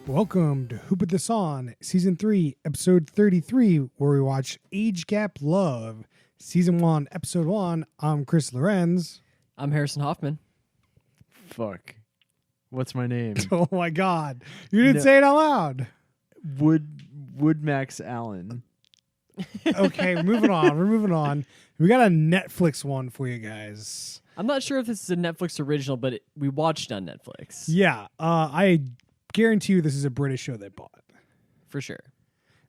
Welcome to Who Put This On, Season 3, Episode 33, where we watch Age Gap Love, Season 1, Episode 1. I'm Chris Lorenz. I'm Harrison Hoffman. Fuck. What's my name? Oh my God. You didn't say it out loud. Wood Max Allen. Okay, we're moving on. We got a Netflix one for you guys. I'm not sure if this is a Netflix original, but we watched on Netflix. Yeah, I guarantee you this is a British show they bought. For sure.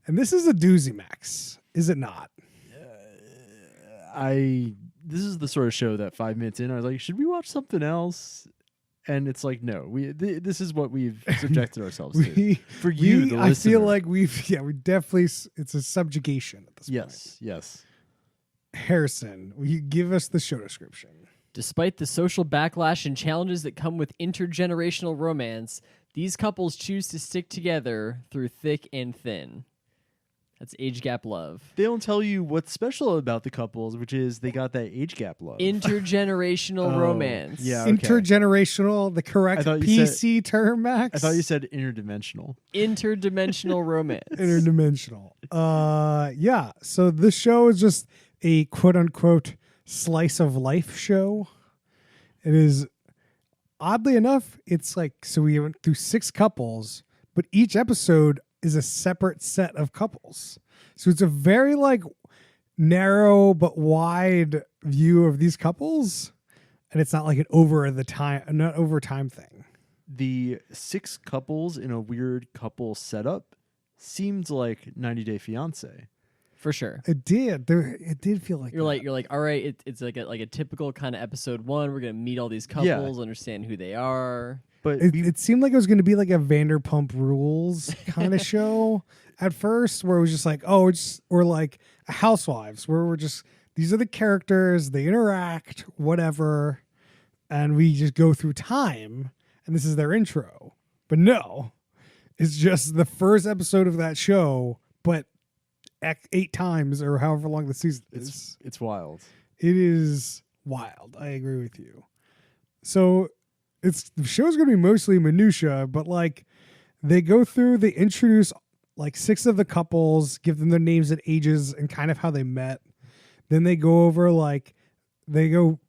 And this is a doozy, Max. Is it not? This is the sort of show that 5 minutes in, I was like, should we watch something else? And it's like, no, this is what we've subjected ourselves to. For you, the listener. I feel like we definitely, it's a subjugation at this point. Yes. Harrison, will you give us the show description? Despite the social backlash and challenges that come with intergenerational romance, these couples choose to stick together through thick and thin. That's age gap love. They don't tell you what's special about the couples, which is they got that age gap love. Intergenerational romance. Yeah. Okay. Intergenerational, the correct PC term, Max? I thought you said interdimensional. Interdimensional romance. Interdimensional. Yeah. So this show is just a quote unquote slice of life show. It is, oddly enough, it's like, so we went through 6 couples, but each episode is a separate set of couples. So it's a very like narrow but wide view of these couples. And it's not like not over time thing. The 6 couples in a weird couple setup seemed like 90 Day Fiancé. For sure. It did. It did feel like you're like, all right, it's like a typical kind of episode 1. We're gonna meet all these couples, understand who they are. But it seemed like it was going to be like a Vanderpump Rules kind of show at first, where it was just like, we're like a Housewives, where we're just, these are the characters, they interact, whatever, and we just go through time, and this is their intro. But no, it's just the first episode of that show, but 8 times or however long the season is. It's wild. It is wild. I agree with you. So the show's going to be mostly minutia, but like they introduce like 6 of the couples, give them their names and ages and kind of how they met. Then they go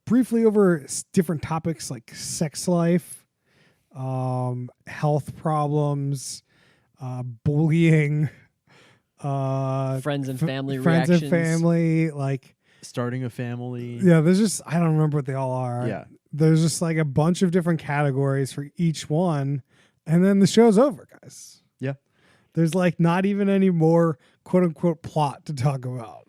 briefly over different topics like sex life, health problems, bullying, friends and family friends reactions. and family, like starting a family. Yeah, there's just, I don't remember what they all are. Yeah. There's just like a bunch of different categories for each one. And then the show's over, guys. Yeah. There's like not even any more quote unquote plot to talk about.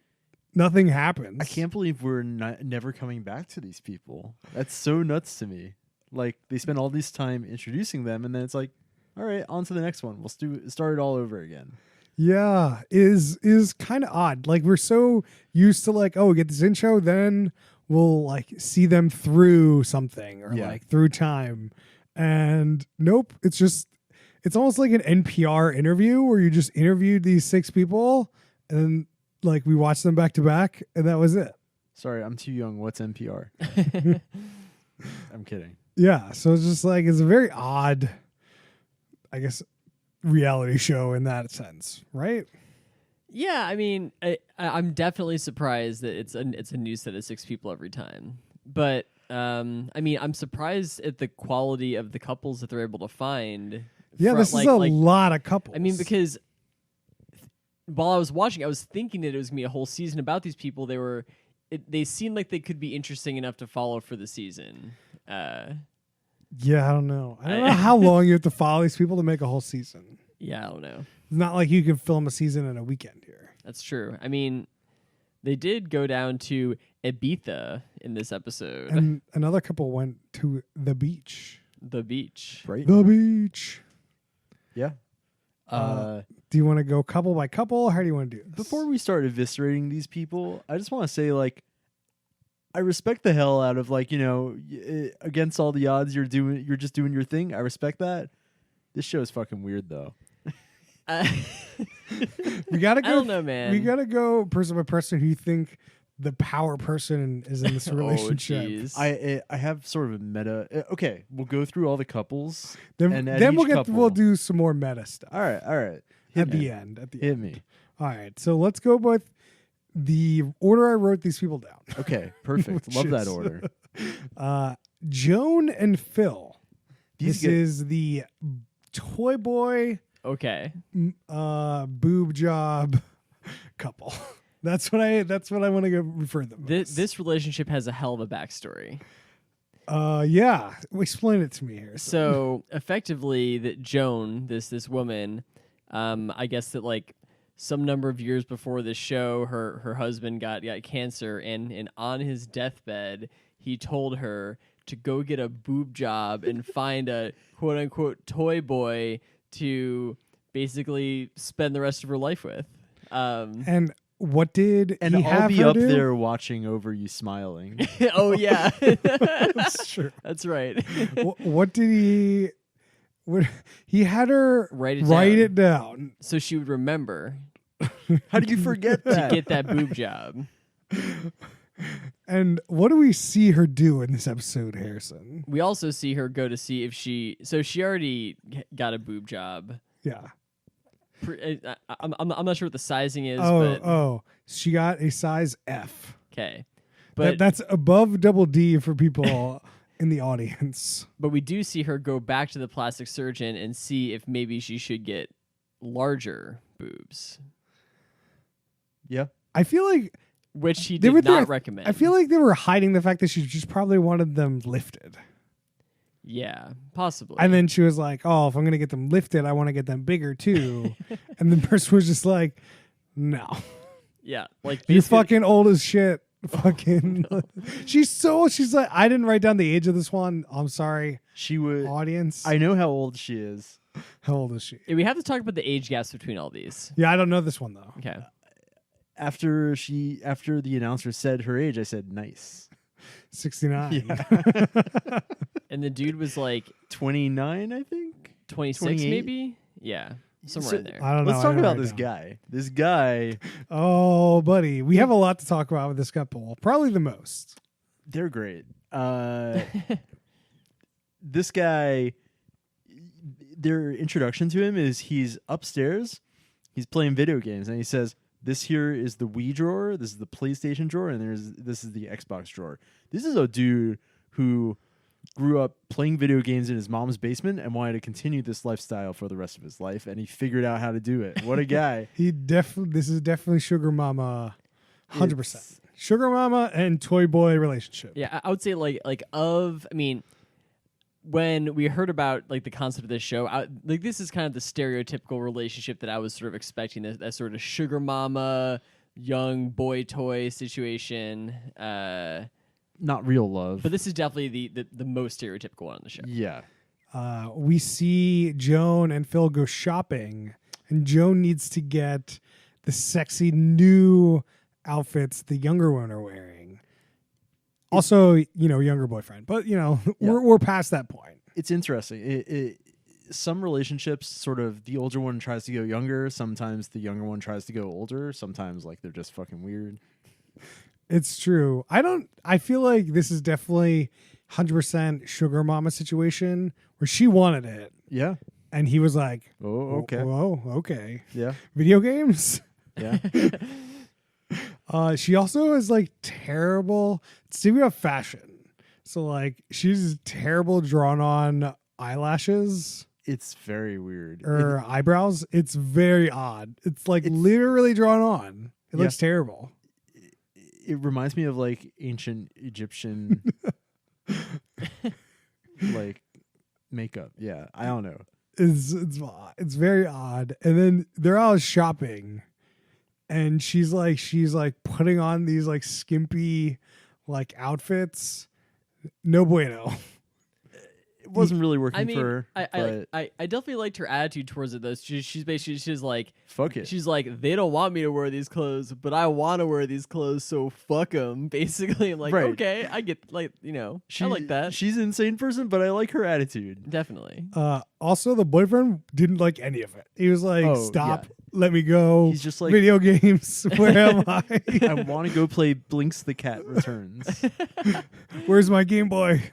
Nothing happens. I can't believe we're never coming back to these people. That's so nuts to me. Like they spend all this time introducing them and then it's like, all right, on to the next one. We'll start it all over again. Yeah, is kind of odd. Like we're so used to like, we get this intro, then we'll like see them through something or like through time. And nope, it's almost like an NPR interview where you just interviewed these 6 people and then like we watched them back to back and that was it. Sorry, I'm too young. What's NPR? I'm kidding. Yeah, so it's just like, it's a very odd, I guess, reality show in that sense, right? Yeah, I mean, I'm definitely surprised that it's a new set of 6 people every time. But I mean, I'm surprised at the quality of the couples that they're able to find. Yeah, this is a lot of couples. I mean, because while I was watching, I was thinking that it was gonna be a whole season about these people. They seemed like they could be interesting enough to follow for the season. Yeah, I don't know. I don't know how long you have to follow these people to make a whole season. Yeah, I don't know. It's not like you can film a season in a weekend here. That's true. I mean, they did go down to Ibiza in this episode. And another couple went to the beach. The beach. Right? The beach. Yeah. Do you want to go couple by couple? How do you want to do this? Before we start eviscerating these people, I just want to say, like, I respect the hell out of, like, against all the odds, you're just doing your thing. I respect that. This show is fucking weird, though. We gotta go. I don't know, man. We gotta go person by person who you think the power person is in this relationship. Oh, jeez. I have sort of a meta. Okay, we'll go through all the couples. then and at then each we'll couple- do some more meta stuff. All right. At the end. Hit me. All right. So let's go with the order I wrote these people down. Okay, perfect. Which Love that is- order. Joan and Phil. These This is the toy boy Okay. boob job couple. That's what I want to refer them. This relationship has a hell of a backstory. Yeah, explain it to me here. So effectively, that Joan, this woman, I guess that like some number of years before this show, her husband got cancer, and on his deathbed, he told her to go get a boob job and find a quote unquote toy boy to basically spend the rest of her life with. And what did and he I'll have be her up do? there watching over you smiling. Oh yeah, That's true. that's right. What did he? What he had her Write it it down. So she would remember How did you forget to that? get that boob job. And what do we see her do in this episode, Harrison? We also see her go to see if she. So she already got a boob job. Yeah. I'm not sure what the sizing is, but Oh, she got a size F. okay. But That's above double D for people in the audience. but we do see her go back to the plastic surgeon and see if maybe she should get larger boobs, Yeah. I feel like which he They did were not there- recommend. I feel like they were hiding the fact that she just probably wanted them lifted. yeah, possibly. And then she was like, "Oh, if I'm gonna get them lifted, I want to get them bigger too." And the person was just like, "No, yeah, like you're basically- fucking old as shit." Fucking, she's like, I didn't write down the age of this one. I'm sorry, She would. audience. I know how old she is. How old is she? Yeah, we have to talk about the age gaps between all these. Yeah, I don't know this one though. Okay. After the announcer said her age, I said nice. 69. And the dude was like 29, I think. 26, 28? maybe. Yeah, somewhere So- in there. I don't know. Let's I talk didn't about write this down. guy. This guy, Oh, buddy, we have a lot to talk about with this couple. Probably the most. they're great. This guy, their introduction to him is he's upstairs, he's playing video games, and he says, "This here is the Wii drawer, this is the PlayStation drawer, and this is the Xbox drawer." This is a dude who grew up playing video games in his mom's basement and wanted to continue this lifestyle for the rest of his life, and he figured out how to do it. What a guy! This is definitely Sugar Mama, 100%. It's- Sugar Mama and Toy Boy relationship. Yeah, I would say I mean, when we heard about like the concept of this show, like this is kind of the stereotypical relationship that I was sort of expecting, that sort of sugar mama, young boy toy situation. Not real love, But this is definitely the most stereotypical one on the show. yeah. We see Joan and Phil go shopping, and Joan needs to get the sexy new outfits the younger one are wearing. Also, younger boyfriend, but we're past that point. It's interesting. Some relationships, sort of, the older one tries to go younger. Sometimes the younger one tries to go older. Sometimes, like, they're just fucking weird. It's true. I feel like this is definitely 100% Sugar Mama situation where she wanted it, Yeah. and he was like, Oh, okay. "Whoa, okay." Yeah. Video games. Yeah. She also is like terrible. Speaking of fashion, so like she's terrible drawn on eyelashes It's very weird. or eyebrows. It's very odd. It's like It's- literally drawn on. It Yeah. looks terrible. It reminds me of, like, ancient Egyptian, like, makeup. Yeah. I don't know. It's very odd. And then they're out shopping, and she's like putting on these like skimpy like outfits. No bueno. It wasn't really working I mean, for her. But I definitely liked her attitude towards it though. She's basically like fuck it. she's like, they don't want me to wear these clothes, but I want to wear these clothes, so fuck them. Basically, I'm like, Right. okay, I get I like that. She's an insane person, but I like her attitude. Definitely. Also, the boyfriend didn't like any of it. He was like, Oh, "Stop let me go. He's just like, video games. Where am I? I want to go play Blinks the Cat Returns. Where's my Game Boy?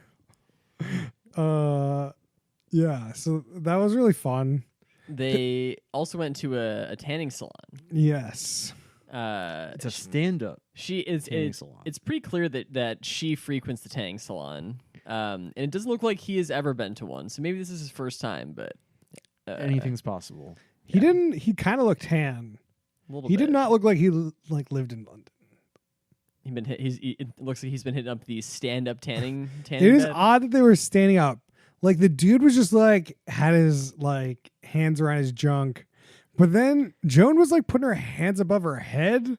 Yeah. So that was really fun. They also went to a tanning salon. Yes. It's a stand-up. She is. Tanning salon. It's pretty clear that she frequents the tanning salon, and it doesn't look like he has ever been to one. So maybe this is his first time, but Anything's possible. He didn't. He kind of looked tan. a little He bit. did not look like he lived in London. He's been hit. It looks like he's been hitting up the stand-up tanning. It is bed. odd that they were standing up. Like the dude was just like had his like hands around his junk, but then Joan was like putting her hands above her head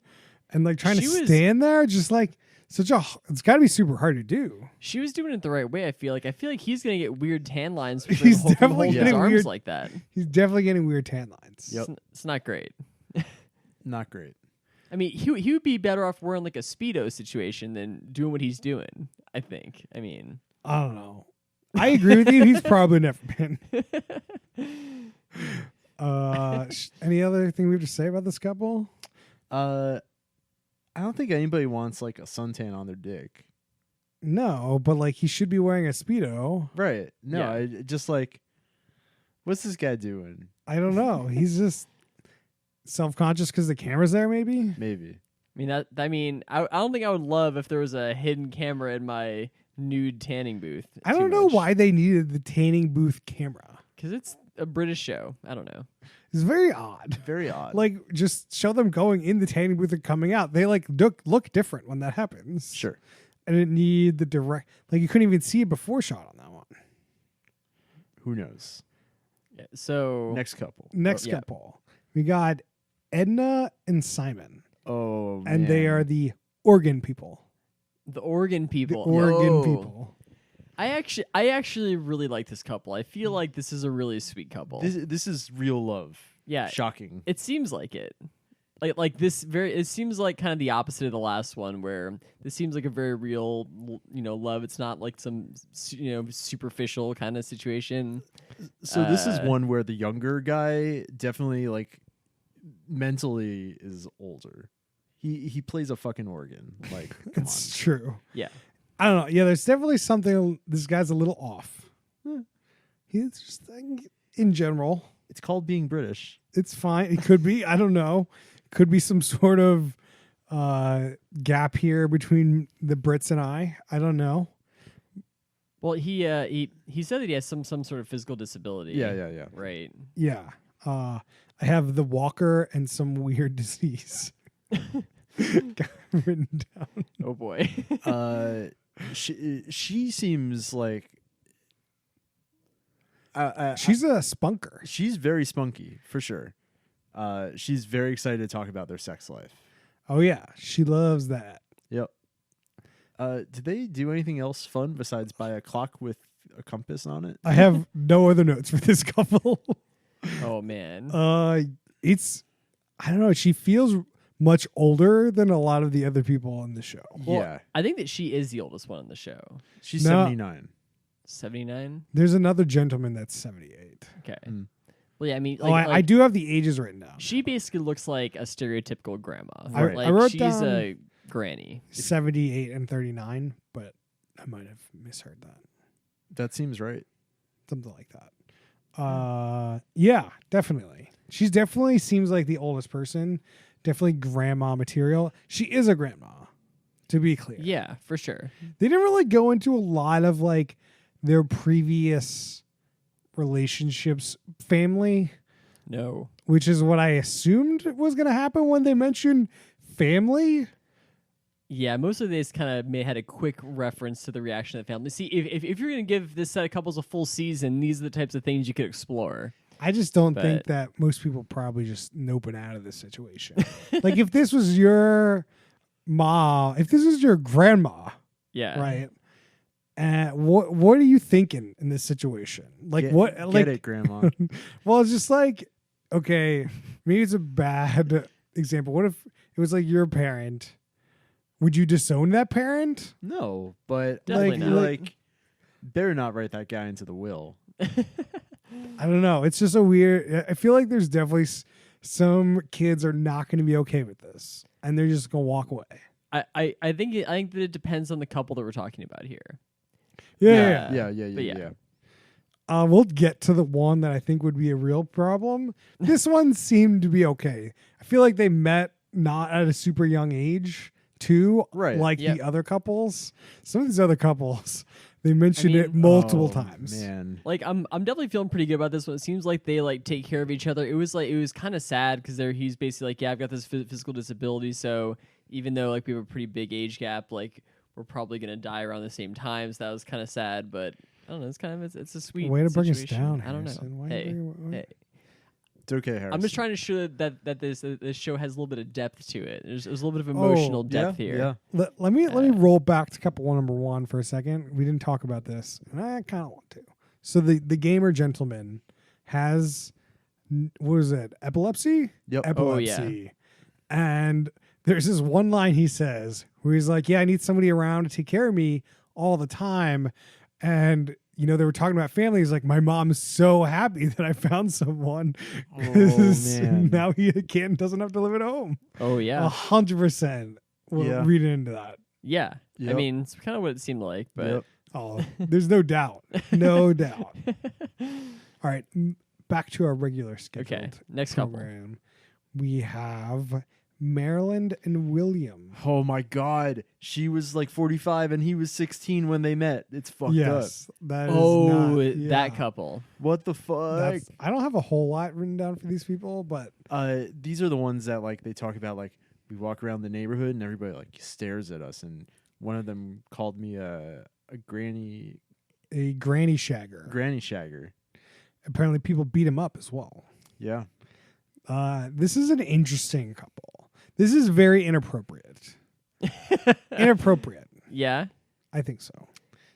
and like trying She to was- stand there, just like such a. It's got to be super hard to do. She was doing it the right way. I feel like he's gonna get weird tan lines. From He's from definitely holding his getting arms weird- like that. He's definitely getting weird tan lines. Yep. It's not great. Not great. I mean, he would be better off wearing like a Speedo situation than doing what he's doing. I think. I mean, I don't know. I agree with you. He's probably never been. Any other thing we have to say about this couple? I don't think anybody wants like a suntan on their dick. No, but like he should be wearing a Speedo. Right. No, Yeah. I just like, what's this guy doing? I don't know. He's just self-conscious because the camera's there, maybe. Maybe. I don't think I would love if there was a hidden camera in my nude tanning booth. I don't know why they needed the tanning booth camera. Because it's a British show. I don't know. It's very odd. Very odd. Like, just show them going in the tanning booth and coming out. They like look different when that happens. sure. I didn't need the direct. Like, you couldn't even see a before shot on that one. Who knows? Yeah, so Next couple. Next yeah. couple, we got Edna and Simon, Oh, and they man. are the Oregon people. the Oregon The people. Oregon Yo. people. I actually really like this couple. I feel like this is a really sweet couple. This is real love. Yeah. Shocking. It seems like it. Like this very. It seems like kind of the opposite of the last one, where this seems like a very real, love. It's not like some, superficial kind of situation. So this is Uh, one where the younger guy definitely like mentally is older. He plays a fucking organ. Like, come on. It's true. Yeah. I don't know. Yeah, there's definitely something. This guy's a little off. He's just in general. It's called being British. It's fine. It could be. I don't know. Could be some sort of gap here between the Brits and I don't know. Well, he said that he has some sort of physical disability. Yeah. Right. Yeah. I have the walker and some weird disease. Got written down. Oh boy. She seems like She's a spunker. she's very spunky for sure. She's very excited to talk about their sex life. Oh yeah, she loves that. Yep. Did they do anything else fun besides buy a clock with a compass on it? I have no other notes for this couple. Oh man. It's I don't know. She feels much older than a lot of the other people on the show. Well, Yeah, I think that she is the oldest one on the show. she's No. 79. 79. There's another gentleman that's 78. Okay. Mm. Well, yeah. I mean, I do have the ages written down. She basically looks like a stereotypical grandma. Right. Like I wrote she's down- a granny. 78 and 39, but I might have misheard that. That seems right. Something like that. Yeah, definitely. She's definitely seems like the oldest person. Definitely grandma material. She is a grandma, to be clear. Yeah, for sure. They didn't really go into a lot of like their previous relationships, family, No. which is what I assumed was going to happen when they mentioned family. Yeah, most of these kind of had a quick reference to the reaction of the family. See, if you're going to give this set of couples a full season, these are the types of things you could explore. I just don't But- think that most people probably just noping out of this situation. Like if this was your mom, if this was your grandma, Yeah. right? What are you thinking in this situation? Like Get- what? Get Like it, Grandma. well, it's just like okay, maybe it's a bad example. What if it was like your parent? Would you disown that parent? No, but Definitely like, not. like, better not write that guy into the will. I don't know. It's just a weird. I feel like there's definitely some kids are not going to be okay with this, and they're just going to walk away. I think that it depends on the couple that we're talking about here. Yeah. But yeah. We'll get to the one that I think would be a real problem. This one seemed to be okay. I feel like they met not at a super young age, too, Right. like Yep. the other couples. Some of these other couples, they mentioned it multiple times. Man. Like I'm definitely feeling pretty good about this one. It seems like they like take care of each other. It was kind of sad because he's basically like, yeah, I've got this physical disability, so even though like we have a pretty big age gap, like we're probably gonna die around the same time. So that was kind of sad, but I don't know. It's kind of it's a sweet Way to bring us situation. down, I don't Harrison. know. Why Hey, you hey. It's okay, Harrison. I'm just trying to show that this show has a little bit of depth to it. There's a little bit of emotional depth here. Yeah. Let me roll back to couple number one for a second. We didn't talk about this, and I kind of want to. So the gamer gentleman has what is it? Epilepsy. Yep. Epilepsy. And there's this one line he says where he's like, "Yeah, I need somebody around to take care of me all the time," and they were talking about family. He's like, my mom's so happy that I found someone. man. Now he doesn't have to live at home. Oh yeah. 100%. We'll Yeah. read into that. Yeah. I Yep. mean, it's kind of what it seemed like, but Yep. Oh, there's no doubt. No doubt. All right. Back to our regular scheduled okay. Next couple. program. We have Maryland and William. Oh my God. She was like 45 and he was 16 when they met. It's fucked up. Yes. That is Oh, not, that yeah. couple. What the fuck? I don't have a whole lot written down for these people, but These are the ones that like they talk about, like we walk around the neighborhood and everybody like stares at us, and one of them called me a granny shagger. apparently people beat him up as well. Yeah. This is an interesting couple. This is very inappropriate. Inappropriate. Yeah. I think so.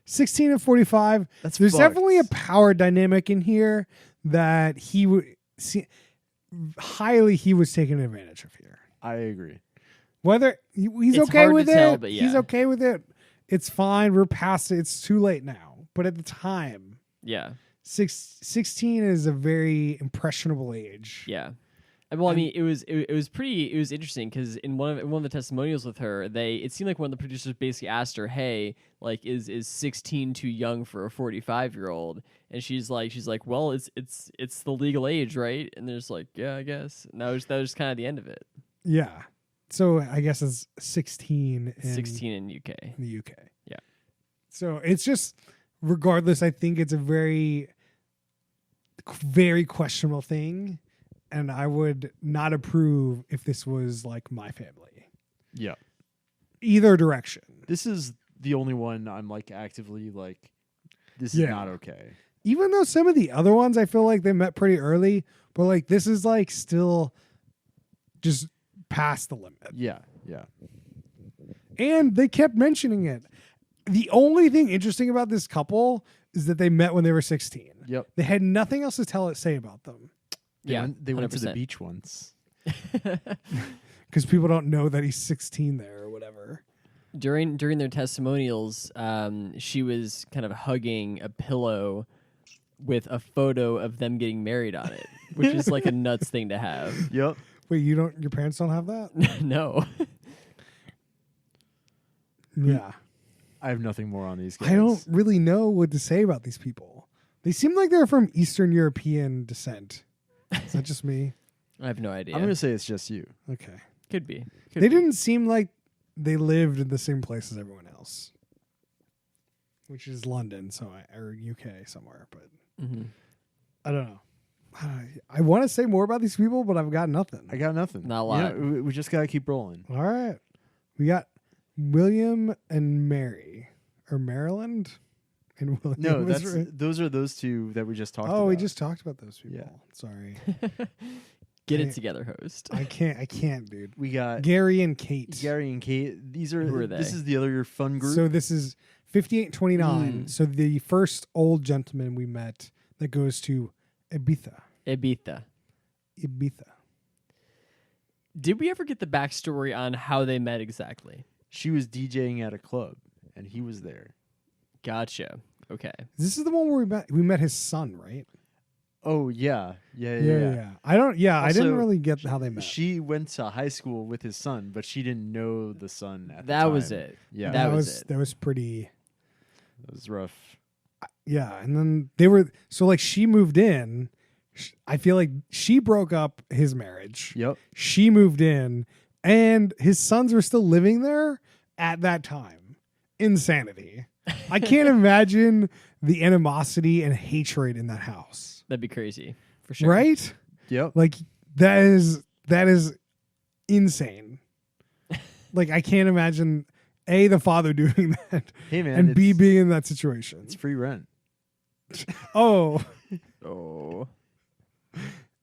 16 and 45. That's There's fucked. definitely a power dynamic in here that he would see highly he was taken advantage of here. I agree. Whether he's It's okay hard with to it, tell, but he's yeah. okay with it. It's fine. We're past it. It's too late now. But at the time, Yeah. 16 is a very impressionable age. Yeah. Well, I mean, it was interesting because in one of the testimonials with her, it seemed like one of the producers basically asked her, "Hey, like, is 16 too young for a 45-year-old?" And she's like, "Well, it's the legal age, right?" And there's like, "Yeah, I guess." And that was kind of the end of it. Yeah. So I guess it's 16 in 16 in UK. the UK. Yeah. So it's just, regardless, I think it's a very, very questionable thing. And I would not approve if this was like my family. Yeah. Either direction. This is the only one I'm like actively like, this is Yeah. not okay. Even though some of the other ones I feel like they met pretty early, but like this is like still just past the limit. Yeah. Yeah. And they kept mentioning it. The only thing interesting about this couple is that they met when they were 16. Yep. They had nothing else to say about them They went to the 100%. beach once. because people don't know that he's 16 there or whatever. During their testimonials, she was kind of hugging a pillow with a photo of them getting married on it, which is like a nuts thing to have. Yep. Wait, your parents don't have that? No. Yeah. I have nothing more on these guys. I don't really know what to say about these people. They seem like they're from Eastern European descent. Is that just me? I have no idea. I'm going to say it's just you. Okay. Could be. They didn't seem like they lived in the same place as everyone else, which is London, or UK somewhere. But Mhm. I don't know. I want to say more about these people, but I've got nothing. I got nothing. Not a lot. We just got to keep rolling. All right. We got William and Mary, or Maryland and William. No, is right. those are those two that we just talked about. Oh, we just talked about those people. Yeah. Sorry. Get I- it together, host. I can't, dude. We got Gary and Kate. Gary and Kate. These are Who are This they? is the other fun group. So this is 58 and 29. So the first old gentleman we met that goes to Ibiza. Ibiza. Did we ever get the backstory on how they met exactly? She was DJing at a club, and he was there. Gotcha. Okay. This is the one where we met his son, right? Oh yeah. Yeah. I don't. Yeah, I didn't Also, really get how they met. She went to high school with his son, but she didn't know the son at the That time. was it. Yeah, That was it. That was pretty. that was rough. Yeah, and then they were so like she moved in. I feel like she broke up his marriage. Yep. She moved in, and his sons were still living there at that time. Insanity. I can't imagine the animosity and hatred in that house. That'd be crazy for sure. Right? Yep. Like that is insane. Like I can't imagine A, the father doing that, Hey man, and B, it's, being in that situation. it's free rent. Oh, Oh.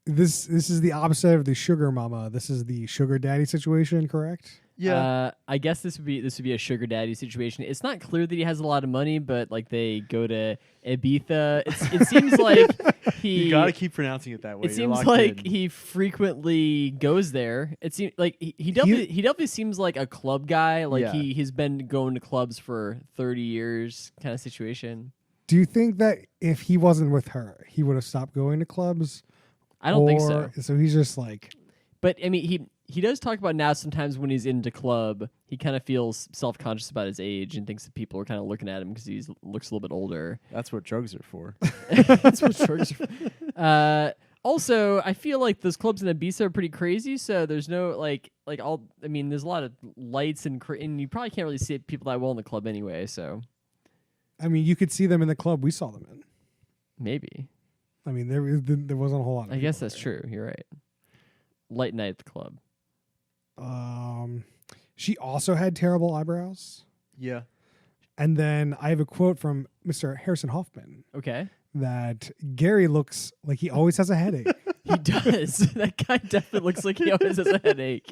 this is the opposite of the sugar mama. This is the sugar daddy situation, correct? Yeah. I guess this would be a sugar daddy situation. It's not clear that he has a lot of money, but like they go to Ibiza. It seems like he. you gotta keep pronouncing it that way. It You're seems locked like in. he frequently goes there. It seems like he definitely seems like a club guy. Like Yeah. he's been going to clubs for 30 years, kind of situation. Do you think that if he wasn't with her, he would have stopped going to clubs? I don't think so. So he's just like, But I mean, he does talk about now sometimes when he's into club, he kind of feels self-conscious about his age and thinks that people are kind of looking at him because he looks a little bit older. That's what drugs are for. That's what drugs are. Also, I feel like those clubs in Ibiza are pretty crazy. So there's no like all. I mean, there's a lot of lights and you probably can't really see people that well in the club anyway. So I mean, you could see them in the club we saw them in. maybe. I mean, there wasn't a whole lot. Of I guess people that's there. true. You're right. Light night at the club. She also had terrible eyebrows. Yeah. And then I have a quote from Mr. Harrison Hoffman Okay. that Gary looks like he always has a headache. He does. That guy definitely looks like he always has a headache.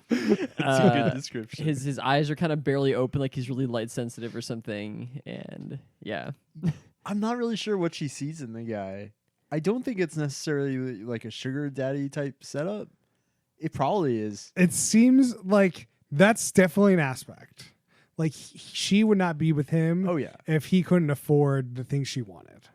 That's a good description. His eyes are kind of barely open, like he's really light sensitive or something. And yeah, I'm not really sure what she sees in the guy. I don't think it's necessarily like a sugar daddy type setup. It probably is. It seems like that's definitely an aspect. Like she would not be with him Oh yeah. if he couldn't afford the things she wanted.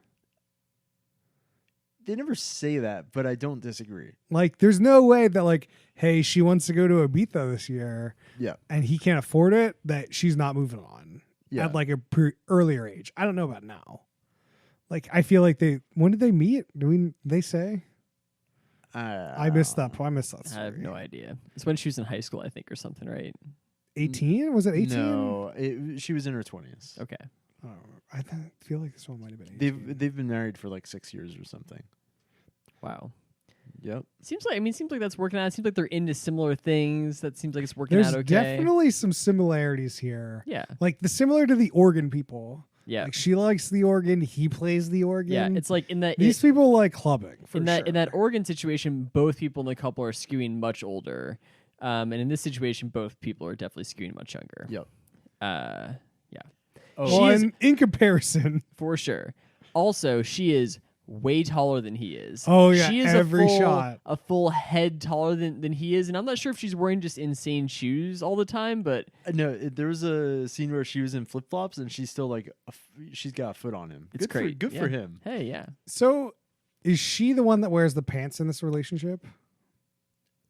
They never say that, but I don't disagree. Like there's no way that like, hey, she wants to go to Ibiza this year Yeah. and he can't afford it, that she's not moving on Yeah. at like a earlier age. I don't know about now. Like I feel like when did they meet? They say? I missed that. I missed that I story. have no idea. It's when she was in high school, I think, or something, right? 18? Was it 18? No, she was in her 20s. Okay. Oh, I feel like this one might have been 18. They've been married for like 6 years or something. Wow. Yep. Seems like that's working out. It seems like they're into similar things. That seems like it's working There's out okay. definitely some similarities here. Yeah. Like similar to the organ people. Yeah. Like she likes the organ, he plays the organ. Yeah. It's like in that These people like clubbing. For in sure. that Oregon situation, both people in the couple are skewing much older, and in this situation, both people are definitely skewing much younger. Yep. Yeah, Oh, Well, she is- in comparison. for sure. Also, she is way taller than he is. Oh, yeah, she is every a full, shot. a full head taller than he is, and I'm not sure if she's wearing just insane shoes all the time, but No, there was a scene where she was in flip flops and she's still like she's got a foot on him. it's good for, great. good Yeah. for him. Hey, yeah. So is she the one that wears the pants in this relationship?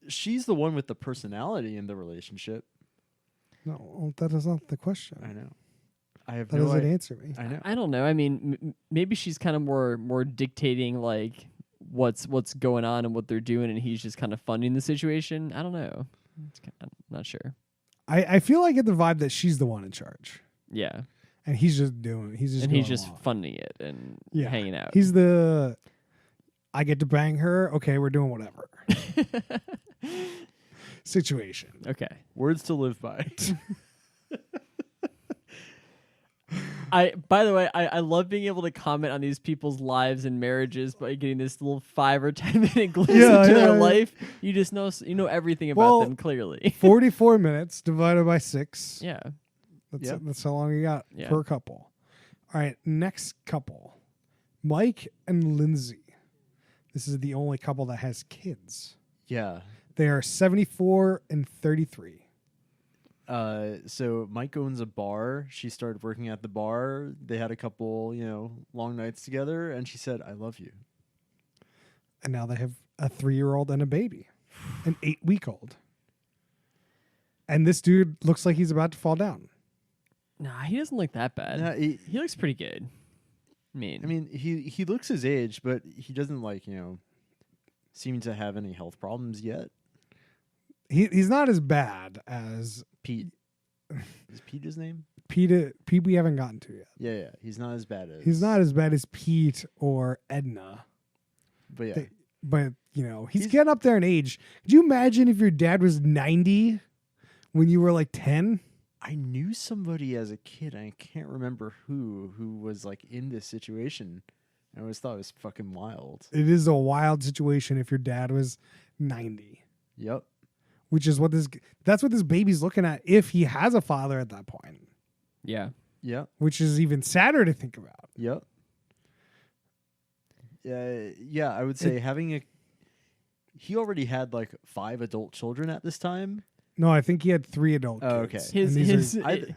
She's the one with the personality in the relationship. No, that is not the question. I know. I have That no doesn't idea. answer me. I know. I don't know. I mean, maybe she's kind of more dictating like what's going on and what they're doing, and he's just kind of funding the situation. I don't know. I'm not sure. I feel like I get the vibe that she's the one in charge. Yeah, And he's just going along. funding it and Yeah. hanging out. He's I get to bang her. Okay, we're doing whatever. Situation. Okay. Words to live by. By the way, I love being able to comment on these people's lives and marriages by getting this little 5 or 10 minute glimpse Yeah, into yeah, their yeah. life. You just know everything about Well, them clearly. 44 minutes divided by 6. Yeah. Yep. That's how long you got Yeah. per couple. All right, next couple. Mike and Lindsay. This is the only couple that has kids. Yeah. They are 74 and 33. So Mike owns a bar. She started working at the bar. They had a couple, long nights together, and she said, "I love you." And now they have a 3-year-old and a baby, an 8-week-old. And this dude looks like he's about to fall down. Nah, he doesn't look that bad. Nah, He looks pretty good. I mean, he looks his age, but he doesn't seem to have any health problems yet. He's not as bad as Pete. Is Pete his name? Pete we haven't gotten to yet. Yeah. He's not as bad as. He's not as bad as Pete or Edna. But yeah. But, he's getting up there in age. Could you imagine if your dad was 90 when you were like 10? I knew somebody as a kid. I can't remember who was like in this situation. I always thought it was fucking wild. It is a wild situation if your dad was 90. Yep. Which is that's what this baby's looking at if he has a father at that point. Yeah. Yep. Which is even sadder to think about. Yep. Yeah, I would say he already had like 5 adult children at this time. No, I think he had 3 adult Oh, kids. okay.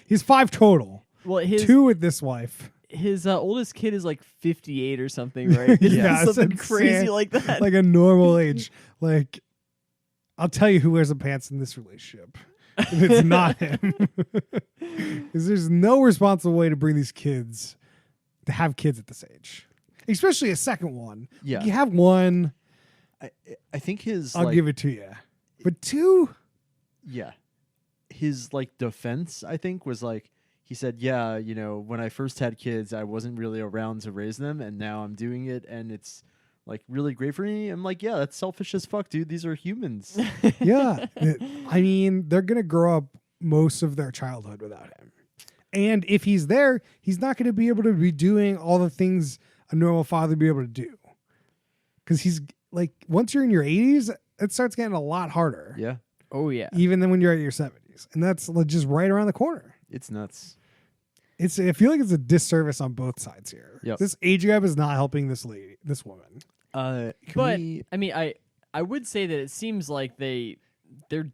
He's 5 total. Well, 2 with this wife. His oldest kid is like 58 or something, right? Yeah, something it's crazy insane. like that. Like a normal age. Like, I'll tell you who wears the pants in this relationship. And it's not him. Because there's no responsible way to bring these kids to have kids at this age, especially a second one. Yeah. Like, you have one, I think his I'll give it to you. But 2, yeah, his like defense, I think, was like he said, yeah, when I first had kids, I wasn't really around to raise them, and now I'm doing it, and it's like really great for me. I'm like, yeah, that's selfish as fuck, dude. These are humans. yeah. I mean, they're going to grow up most of their childhood without him. And if he's there, he's not going to be able to be doing all the things a normal father would be able to do. Because he's like, once you're in your 80s, it starts getting a lot harder. Yeah, Oh yeah. Even than when you're at your 70s. And that's just right around the corner. it's nuts. I feel like it's a disservice on both sides here. Yep. This age gap is not helping this woman. Can But we, I mean, I would say that it seems like they're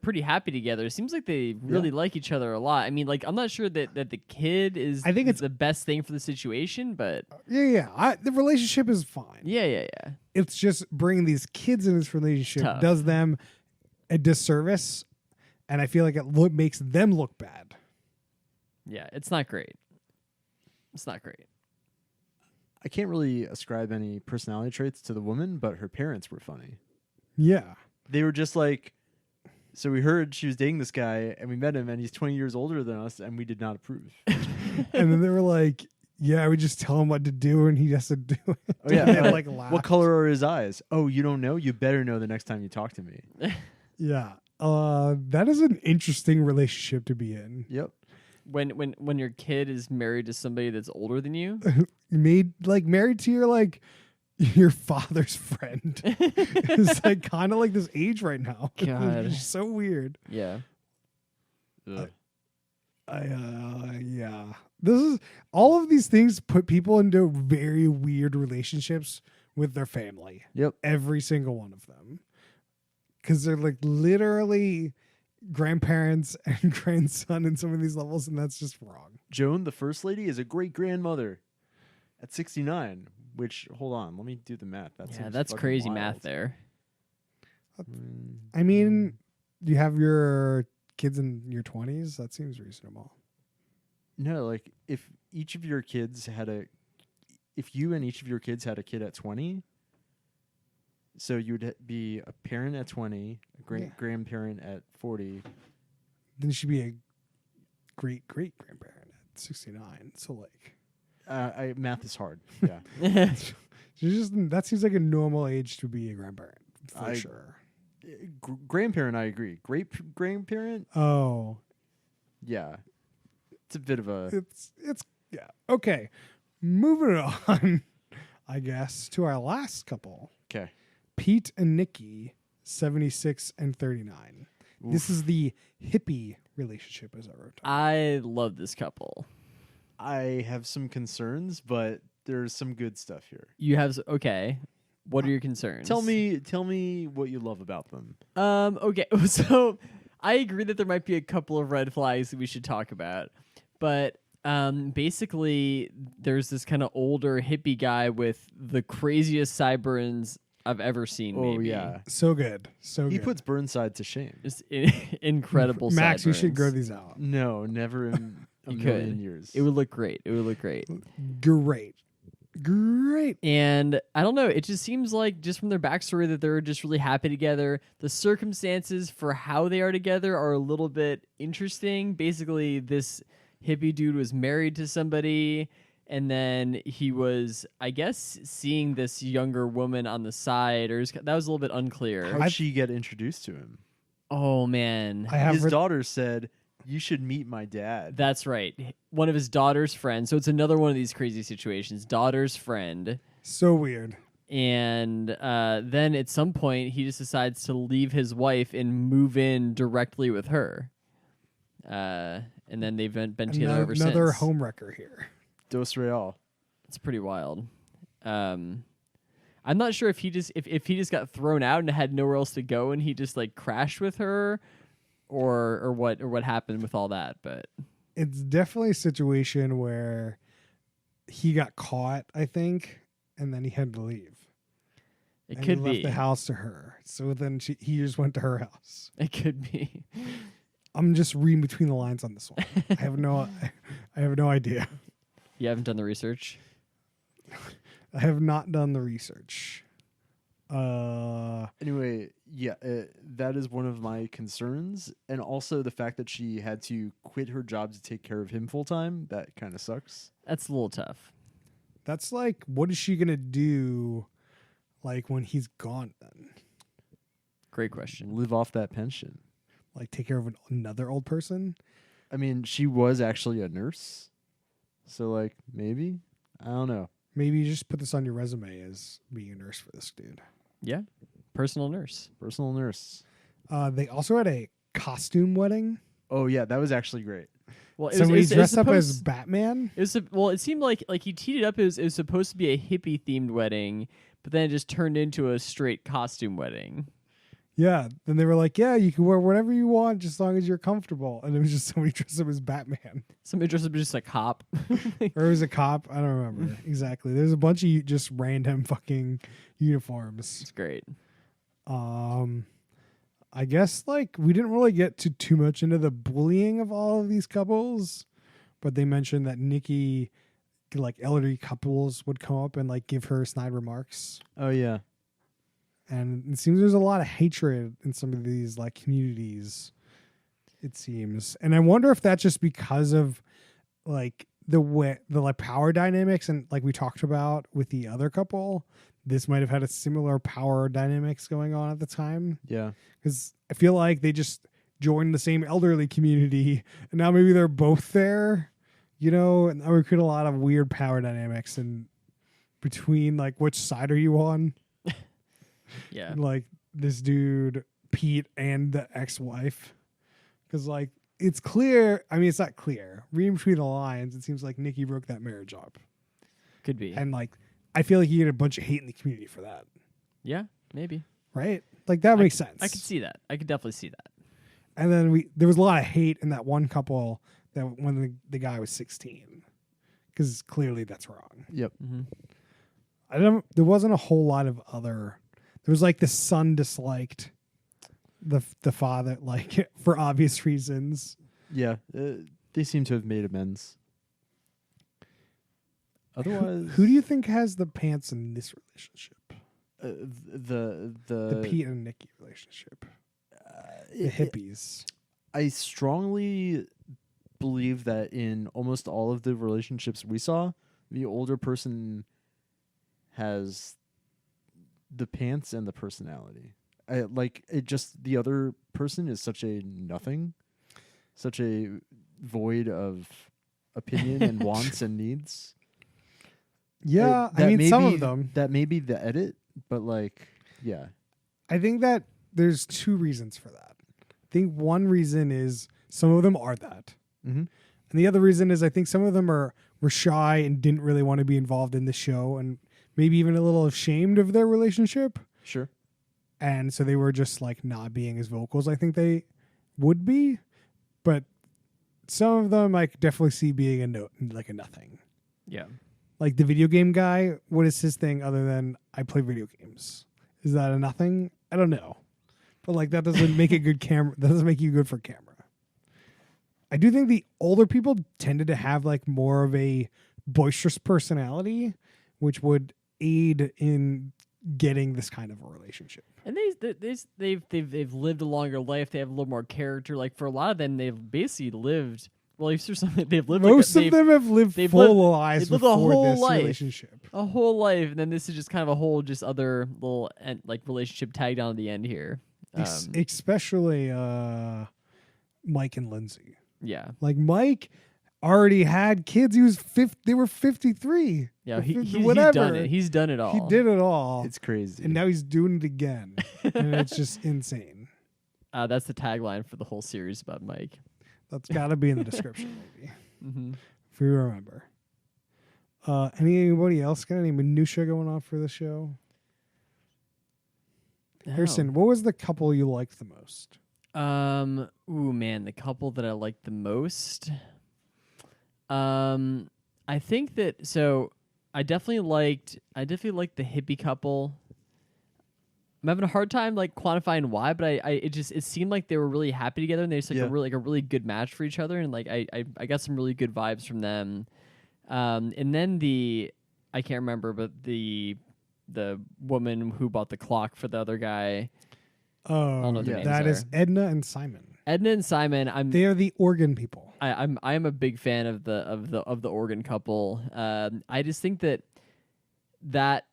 pretty happy together. It seems like they really like each other a lot. I mean, like, I'm not sure that the kid is I think is it's- the best thing for the situation, but Yeah. The relationship is fine. yeah. It's just bringing these kids in this relationship Tough. does them a disservice, and I feel like it makes them look bad. Yeah, it's not great. It's not great. I can't really ascribe any personality traits to the woman, but her parents were funny. Yeah. They were just like, so we heard she was dating this guy, and we met him, and he's 20 years older than us, and we did not approve. And then they were like, yeah, we just tell him what to do, and he has to do it. Oh yeah, And they, like, laughed. what color are his eyes? Oh, you don't know? You better know the next time you talk to me. Yeah. That is an interesting relationship to be in. Yep. When your kid is married to somebody that's older than you, Married to your father's friend. It's like kind of like this age right now. God. It's so weird. yeah. Ugh. Yeah. This is all of these things put people into very weird relationships with their family. Yep. Every single one of them. Because they're like literally grandparents and grandson in some of these levels, and that's just wrong. Joan, the first lady, is a great grandmother at 69. Which, hold on, let me do the math. That's Crazy math there. I mean, do you have your kids in your 20s? That seems reasonable. No, like if you and each of your kids had a kid at 20, so you'd be a parent at 20, a grandparent at 40. Then you should be a great grandparent at 69. So like, Math is hard. Yeah. that seems like a normal age to be a grandparent for sure. Grandparent, I agree. Great grandparent, Oh, yeah. It's a bit of a it's yeah. Okay, moving on, I guess, to our last couple, okay. Pete and Nikki, 76 and 39. This is the hippie relationship, as I wrote down. I love this couple. I have some concerns, but there's some good stuff here. You have okay. What are your concerns? Tell me what you love about them. Okay. So I agree that there might be a couple of red flags that we should talk about, but Basically, there's this kind of older hippie guy with the craziest sideburns I've ever seen. Oh maybe. yeah, So good. So he good. puts Burnside to shame. Just incredible. Max, you should grow sideburns. these out. No, never in a You million could. years. It would look great. It would look great. Great. Great. And I don't know. It just seems like just from their backstory that they're just really happy together. The circumstances for how they are together are a little bit interesting. Basically, this hippie dude was married to somebody, and then he was, I guess, seeing this younger woman on the side, or that was a little bit unclear. How'd she get introduced to him? Oh man, I have His read- daughter said, "You should meet my dad." that's right. One of his daughter's friends. So it's another one of these crazy situations. Daughter's friend. so weird. And then at some point, he just decides to leave his wife and move in directly with her. And then they've been together ever Another since. home wrecker here. Dos Real. It's pretty wild. I'm not sure if he just if he just got thrown out and had nowhere else to go, and he just like crashed with her, or what happened with all that. But It's definitely a situation where he got caught, I think, and then he had to leave. it and could he left be. the house to her. So then he just went to her house. It could be. I'm just reading between the lines on this one. I have no idea. You haven't done the research. I have not done the research. Anyway, yeah, that is one of my concerns, and also the fact that she had to quit her job to take care of him full time. That kind of sucks. That's a little tough. That's like, what is she gonna do, like when he's gone? Then, Great question. Live off that pension. like, take care of another old person? I mean, she was actually a nurse, so like maybe I don't know. Maybe you just put this on your resume as being a nurse for this dude. Yeah, personal nurse. Personal nurse. They also had a costume wedding. Oh yeah, that was actually great. Well, So he dressed up as supposed- Batman. It was well. It seemed like he teed it up. It was supposed to be a hippie themed wedding, but then it just turned into a straight costume wedding. Yeah. Then they were like, yeah, you can wear whatever you want just as long as you're comfortable. And it was just somebody dressed up as Batman. Somebody dressed up as just a cop. Or it was a cop. I don't remember exactly. There's a bunch of just random fucking uniforms. It's great. I guess like we didn't really get too much into the bullying of all of these couples, but they mentioned that Nikki, like elderly couples, would come up and like give her snide remarks. Oh yeah. And it seems there's a lot of hatred in some of these like communities, it seems. And I wonder if that's just because of like the like power dynamics, and like we talked about with the other couple, this might have had a similar power dynamics going on at the time. Yeah. Because I feel like they just joined the same elderly community, and now maybe they're both there, you know, and that would create a lot of weird power dynamics and between like which side are you on? Yeah. Like this dude Pete and the ex-wife, because like it's clear. I mean, it's not clear. Reading between the lines, it seems like Nikki broke that marriage up, Could be. and like I feel like he had a bunch of hate in the community for that, Yeah, maybe. right? Like that makes sense. I could see that. I could definitely see that. And then there was a lot of hate in that one couple that when the guy was 16, because clearly that's wrong. Yep. Mm-hmm. There wasn't a whole lot of other. There was like the son disliked the father, like for obvious reasons. Yeah. They seem to have made amends. Otherwise, Who do you think has the pants in this relationship? the Pete and Nikki relationship. The hippies. I strongly believe that in almost all of the relationships we saw, the older person has the pants and the personality. The other person is such a nothing, such a void of opinion and wants and needs. Yeah, That I mean may some be- of them. That may be the edit, but like, yeah. I think that there's two reasons for that. I think one reason is some of them are that. Mm-hmm. And the other reason is I think some of them were shy and didn't really want to be involved in the show, and maybe even a little ashamed of their relationship. Sure. And so they were just like not being as vocal as I think they would be. But some of them I could definitely see being like a nothing. Yeah. Like the video game guy, what is his thing other than I play video games? Is that a nothing? I don't know. But like that doesn't make it good camera. That doesn't make you good for camera. I do think the older people tended to have like more of a boisterous personality, which would aid in getting this kind of a relationship. And they've lived a longer life. They have a little more character. Like for a lot of them, they've basically lived. Well, if there's something they've lived. Most of them have lived full lives they've lived a before whole this life. relationship. A whole life, and then this is just kind of a whole, just other little like relationship tagged on at the end here. Especially Mike and Lindsay. Yeah, Like Mike already had kids. He was they were 53. yeah, he's whatever. done it. He's done it all. He did it all. It's crazy. And now he's doing it again. And it's just insane. That's the tagline for the whole series about Mike. That's got to be in the description, maybe, Mm-hmm. if you remember. Anybody else got any minutia going on for the show? Harrison, what was the couple you liked the most? Ooh, man, the couple that I liked the most. I think that I definitely liked the hippie couple. I'm having a hard time like quantifying why, but it seemed like they were really happy together, and they're just like a really good match for each other, and like I got some really good vibes from them. And then I can't remember, but the woman who bought the clock for the other guy. Oh, know what their that names is are. Edna and Simon. Edna and Simon. They are the organ people. I am a big fan of the organ couple. I just think that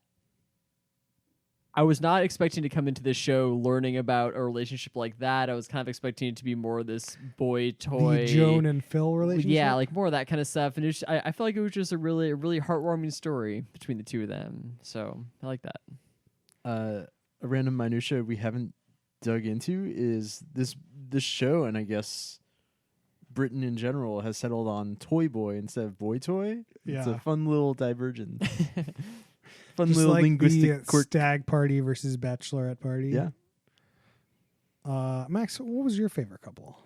I was not expecting to come into this show learning about a relationship like that. I was kind of expecting it to be more this boy toy, The Joan and Phil relationship. yeah, like more of that kind of stuff. And I felt like it was just a really heartwarming story between the two of them. So I like that. A random minutia we haven't dug into is this show, and I guess Britain in general has settled on Toy Boy instead of Boy Toy. It's Yeah. a fun little divergence. Fun Just little like linguistic the quirk. stag party versus bachelorette party. Yeah. Max, what was your favorite couple?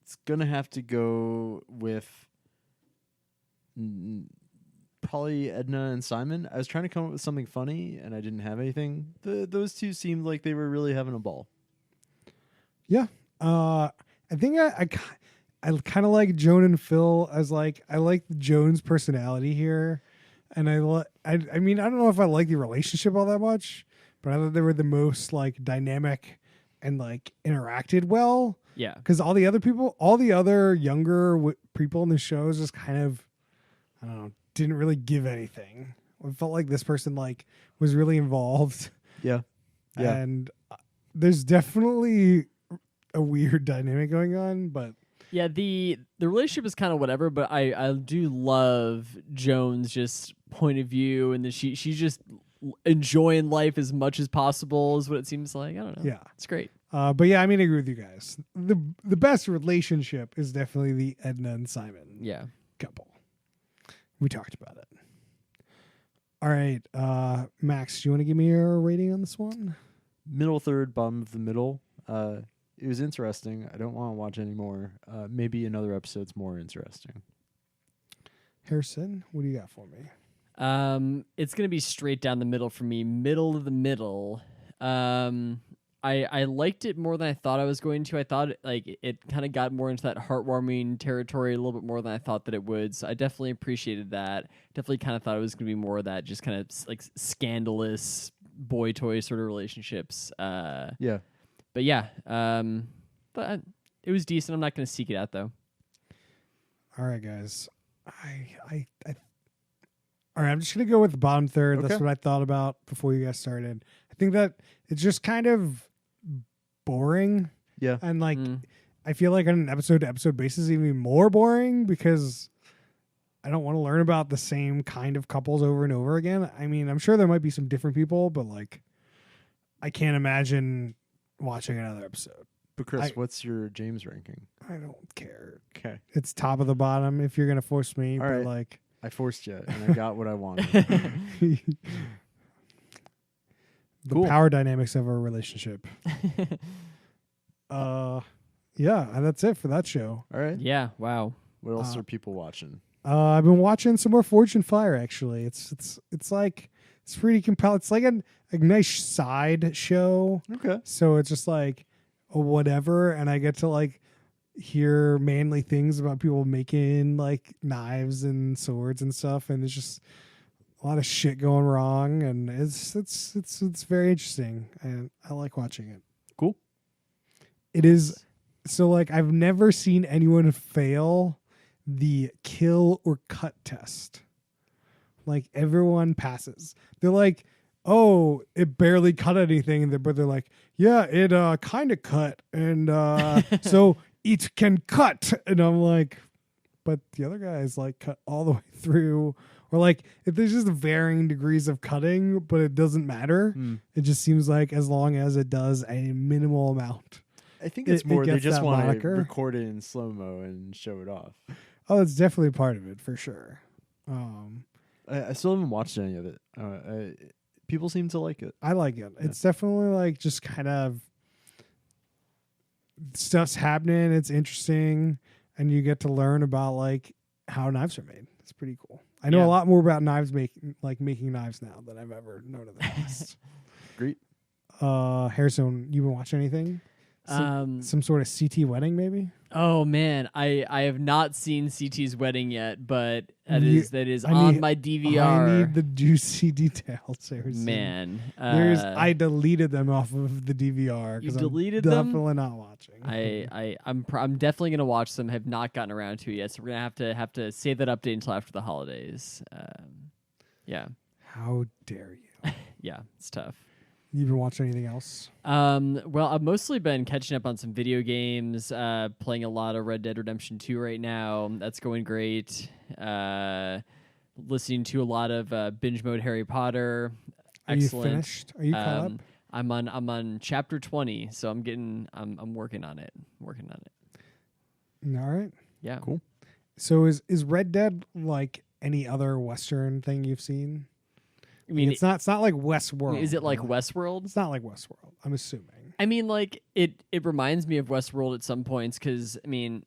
It's gonna have to go with probably Edna and Simon. I was trying to come up with something funny, and I didn't have anything. Those two seemed like they were really having a ball. Yeah. I think I kind of like Joan and Phil as like I like Joan's personality here, and I mean I don't know if I like the relationship all that much, but I thought they were the most like dynamic and like interacted well. Yeah. Because all the other younger people in the shows just kind of, I don't know, didn't really give anything. I felt like this person like was really involved, Yeah. Yeah. and there's definitely a weird dynamic going on, but. Yeah, the relationship is kind of whatever, but I do love Joan's just point of view, and that she's just enjoying life as much as possible is what it seems like. I don't know. Yeah. It's great. But yeah, I mean, I agree with you guys. The best relationship is definitely the Edna and Simon Yeah. couple. We talked about it. All right, Max, do you want to give me your rating on this one? Middle third, bottom of the middle. It was interesting. I don't want to watch anymore. Maybe another episode's more interesting. Harrison, what do you got for me? It's gonna be straight down the middle for me, middle of the middle. I liked it more than I thought I was going to. I thought it kind of got more into that heartwarming territory a little bit more than I thought that it would. So I definitely appreciated that. Definitely kind of thought it was going to be more of that just kind of like scandalous boy toy sort of relationships. Yeah. But yeah, but it was decent. I'm not going to seek it out though. All right, guys. All right, I'm just gonna go with the bottom third. Okay. That's what I thought about before you guys started. I think that it's just kind of boring, Yeah. and like I feel like on an episode to episode basis, even more boring because I don't want to learn about the same kind of couples over and over again. I mean, I'm sure there might be some different people, but like I can't imagine watching another episode. But Chris, what's your James ranking? I don't care. Okay. It's top of the bottom if you're gonna force me, All but right. like. I forced you, and I got what I wanted. The Cool. power dynamics of our relationship. Yeah, and that's it for that show. All right. Yeah. Wow. What else are people watching? I've been watching some more Fortune Fire. Actually, it's like it's pretty compelling. It's like a nice side show. Okay. So it's just like a whatever, and I get to like hear manly things about people making like knives and swords and stuff, and it's just a lot of shit going wrong, and it's very interesting, and I like watching it. Cool. It is so like I've never seen anyone fail the kill or cut test. Like everyone passes. They're like, oh, it barely cut anything, but they're like, yeah, it kind of cut, and so it can cut, and I'm like, but the other guys like cut all the way through, or like if there's just varying degrees of cutting, but it doesn't matter. It just seems like as long as it does a minimal amount. I think it's It more they gets just that want to moniker. record it in slow mo and show it off. Oh, it's definitely part of it for sure. I still haven't watched any of it. People seem to like it. I like it. It's definitely like just kind of stuff's happening. It's interesting, and you get to learn about like how knives are made. It's pretty cool. I know Yeah. a lot more about making knives now than I've ever known in the past. Great. Harrison, you been watching anything? Some sort of CT wedding, maybe? Oh man, I have not seen CT's wedding yet, but that You- is I on need- my I DVR. need the juicy details, Harrison. Man, I deleted them off of the DVR You because I'm deleted them? definitely not watching. I'm definitely gonna watch them. Have not gotten around to it yet, so we're gonna have to save that update until after the holidays. Yeah, How dare you? yeah, it's tough. You been watching anything else? Well, I've mostly been catching up on some video games, playing a lot of Red Dead Redemption 2 right now. That's going great. Listening to a lot of binge mode Harry Potter. Are Excellent. you finished? Are you caught up? I'm on chapter 20, so I'm working on it. Working on it. All right. Yeah. Cool. So is Red Dead like any other Western thing you've seen? I mean, it's not like Westworld. is it like right? Westworld? It's not like Westworld. I'm assuming. I mean, like it reminds me of Westworld at some points because I mean,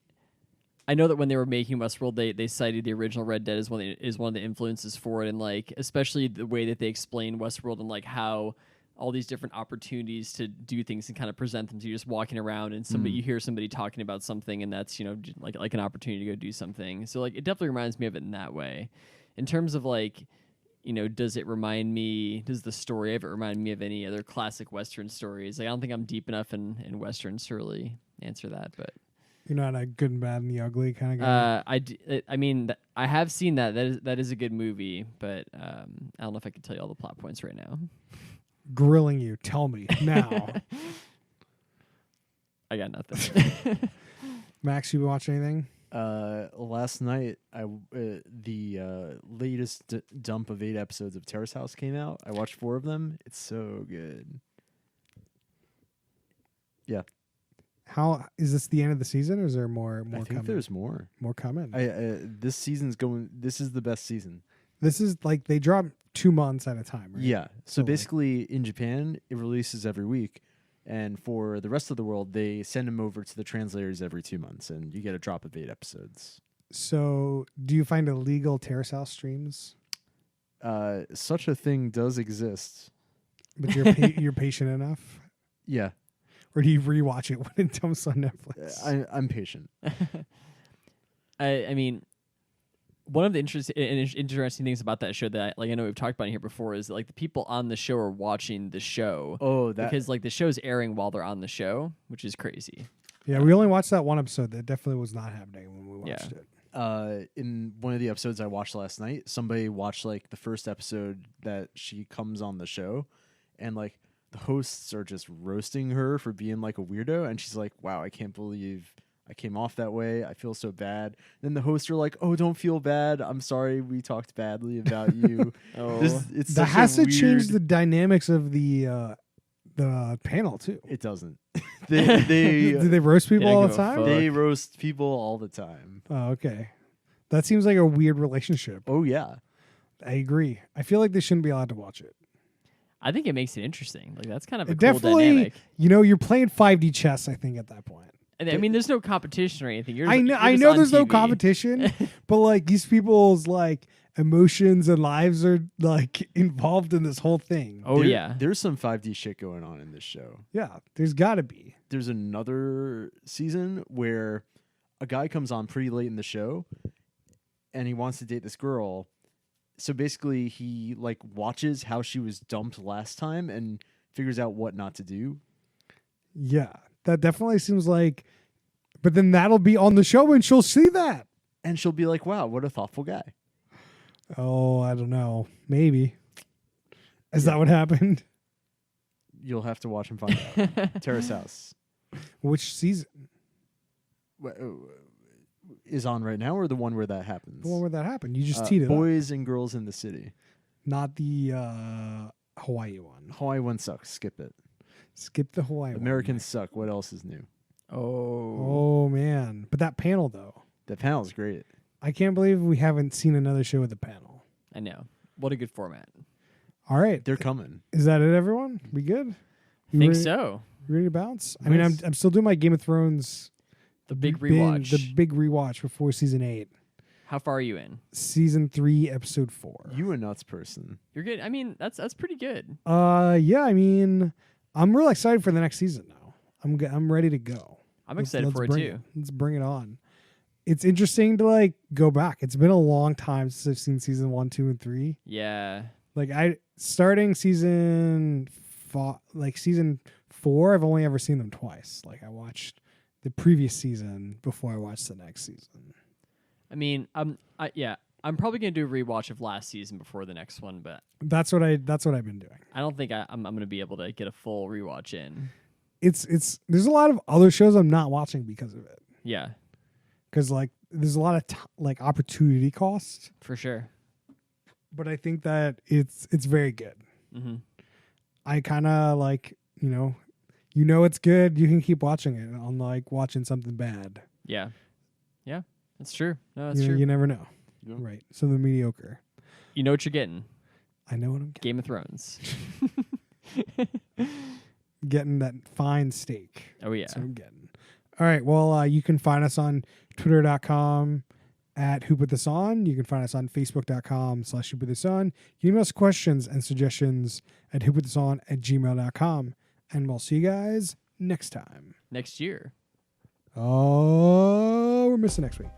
I know that when they were making Westworld, they cited the original Red Dead as one of the influences for it, and like especially the way that they explain Westworld and like how all these different opportunities to do things and kind of present them to you just walking around and somebody you hear somebody talking about something and that's like an opportunity to go do something. So like it definitely reminds me of it in that way. In terms of like, does the story of it remind me of any other classic Western stories? Like, I don't think I'm deep enough in Westerns to really answer that, but You're not a good and bad and the ugly kind of guy. I have seen that. That is a good movie, but I don't know if I can tell you all the plot points right now. Grilling you. Tell me now. I got nothing. Max, you been watching anything? Last night, the latest dump of 8 episodes of Terrace House came out. I watched 4 of them. It's so good. Yeah, How is this the end of the season, or is there more I think coming? there's more. More coming. This season's going. This is the best season. This is like they drop 2 months at a time, right? Yeah. So like- basically, in Japan, it releases every week, and for the rest of the world, they send them over to the translators every 2 months, and you get a drop of 8 episodes. So, do you find illegal Terrace House streams? Such a thing does exist. But you're you're patient enough, Yeah, or do you rewatch it when it dumps on Netflix? I'm patient. I mean, one of the interesting things about that show that I know we've talked about it here before is that, like the people on the show are watching the show. Oh, that Because like the show's airing while they're on the show, which is crazy. Yeah, we only watched that one episode. That definitely was not happening when we watched Yeah. it. in one of the episodes I watched last night, somebody watched like the first episode that she comes on the show, and like the hosts are just roasting her for being like a weirdo, and she's like, "Wow, I can't believe I came off that way. I feel so bad." Then the hosts are like, "Oh, don't feel bad. I'm sorry we talked badly about you." Oh, It's That such has a to change weird- the dynamics of the panel too. It doesn't. they Do they roast people Yeah, all give the a time? fuck. they roast people all the time. Oh, okay. That seems like a weird relationship. Oh yeah. I agree. I feel like they shouldn't be allowed to watch it. I think it makes it interesting. Like that's kind of a It cool definitely, dynamic. you're playing 5D chess, I think, at that point. And I mean, there's no competition or anything. You're I just- know, you're I just know on there's no TV. competition, but like these people's like emotions and lives are like involved in this whole thing. Oh yeah. There's some 5D shit going on in this show. Yeah, there's got to be. There's another season where a guy comes on pretty late in the show and he wants to date this girl. So basically he like watches how she was dumped last time and figures out what not to do. Yeah, that definitely seems like. But then that'll be on the show, and she'll see that. And she'll be like, wow, what a thoughtful guy. Oh, I don't know. Maybe. Is Yeah. that what happened? You'll have to watch and find out. Terrace House Which season? is on right now, or the one where that happens? The one where that happened. You just teed it up. Boys and Girls in the City. Not the Hawaii one. Hawaii one sucks. Skip it. Skip the Hawaii Americans suck. What else is new? Oh. one. Oh, man. But that panel, though. The panel's great. I can't believe we haven't seen another show with a panel. I know. What a good format. All right. They're coming. Is that it, everyone? We good? You Think ready, so. you ready to bounce? I mean, I'm Nice. still doing my Game of Thrones The big binge- rewatch. the big rewatch before season 8. How far are you in? Season 3, episode 4. You a nuts person. You're good. I mean, that's pretty good. Yeah, I mean, I'm really excited for the next season now. I'm ready to go. I'm excited for it bring too. Let's bring it on. It's interesting to like go back. It's been a long time since I've seen season 1, 2, and 3. Yeah. Like starting season season 4, I've only ever seen them twice. Like I watched the previous season before I watched the next season. I mean, I'm probably gonna do a rewatch of last season before the next one, but That's what I've been doing. I don't think I'm gonna be able to get a full rewatch in. It's there's a lot of other shows I'm not watching because of it. Yeah, Because like there's a lot of like opportunity cost, for sure. but I think that it's very good. Mm-hmm. I kind of like it's good. You can keep watching it on like watching something bad. Yeah, that's true. No, that's You true. never know, Yeah. right? Something mediocre. You know what you're getting. I know what I'm Game of Thrones. getting. That fine steak. Oh yeah. That's what I'm getting. All right. Well, you can find us on Twitter.com at Who Put This On. You can find us on Facebook.com/Who Put This On. You can email us questions and suggestions at whoputthison@gmail.com. And we'll see you guys next time. Next year. Oh, we're missing next week.